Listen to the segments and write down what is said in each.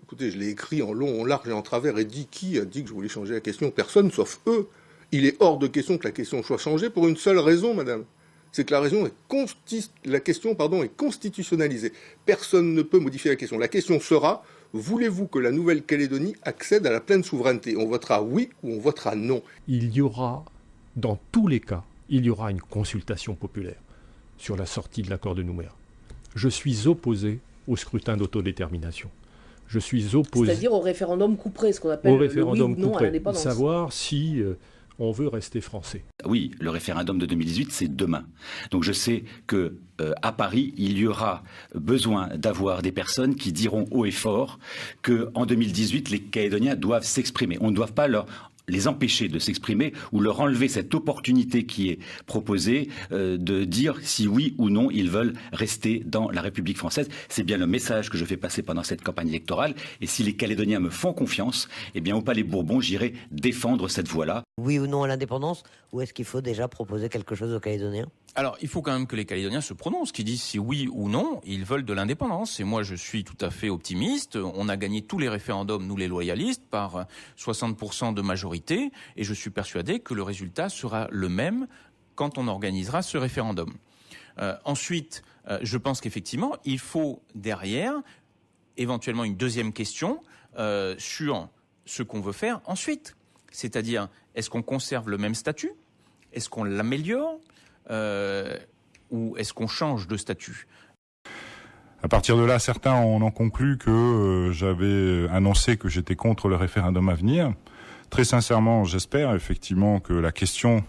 Écoutez, je l'ai écrit en long, en large et en travers et dit qui a dit que je voulais changer la question? Personne, sauf eux. Il est hors de question que la question soit changée pour une seule raison, madame. C'est que la question est constitutionnalisée. Personne ne peut modifier la question. La question sera, voulez-vous que la Nouvelle-Calédonie accède à la pleine souveraineté? On votera oui ou on votera non. Il y aura, dans tous les cas, il y aura une consultation populaire sur la sortie de l'accord de Nouméa. Je suis opposé au scrutin d'autodétermination. Je suis opposé... C'est-à-dire au référendum couperé, ce qu'on appelle le oui ou non à l'indépendance. Savoir si on veut rester français. Oui, le référendum de 2018, c'est demain. Donc je sais que à Paris, il y aura besoin d'avoir des personnes qui diront haut et fort qu'en 2018, les Calédoniens doivent s'exprimer. On ne doit pas les empêcher de s'exprimer ou leur enlever cette opportunité qui est proposée de dire si oui ou non ils veulent rester dans la République française. C'est bien le message que je fais passer pendant cette campagne électorale. Et si les Calédoniens me font confiance, eh bien au Palais Bourbon, j'irai défendre cette voie-là. Oui ou non à l'indépendance? Ou est-ce qu'il faut déjà proposer quelque chose aux Calédoniens? Alors, il faut quand même que les Calédoniens se prononcent, qu'ils disent si oui ou non, ils veulent de l'indépendance. Et moi, je suis tout à fait optimiste. On a gagné tous les référendums, nous les loyalistes, par 60% de majorité. Et je suis persuadé que le résultat sera le même quand on organisera ce référendum. Ensuite, je pense qu'effectivement, il faut derrière, éventuellement une deuxième question sur ce qu'on veut faire ensuite. C'est-à-dire, est-ce qu'on conserve le même statut? Est-ce qu'on l'améliore? Ou est-ce qu'on change de statut? À partir de là, certains en ont conclu que j'avais annoncé que j'étais contre le référendum à venir. Très sincèrement, j'espère effectivement que la question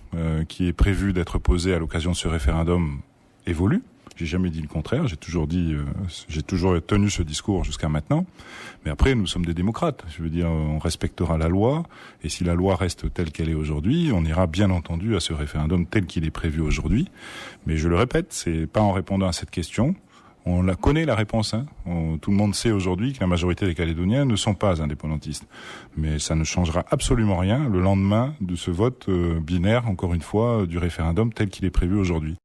qui est prévue d'être posée à l'occasion de ce référendum évolue. J'ai jamais dit le contraire, j'ai toujours tenu ce discours jusqu'à maintenant. Mais après, nous sommes des démocrates. Je veux dire, on respectera la loi. Et si la loi reste telle qu'elle est aujourd'hui, on ira bien entendu à ce référendum tel qu'il est prévu aujourd'hui. Mais je le répète, c'est pas en répondant à cette question. On la connaît, la réponse. Tout le monde sait aujourd'hui que la majorité des Calédoniens ne sont pas indépendantistes. Mais ça ne changera absolument rien le lendemain de ce vote binaire, encore une fois, du référendum tel qu'il est prévu aujourd'hui.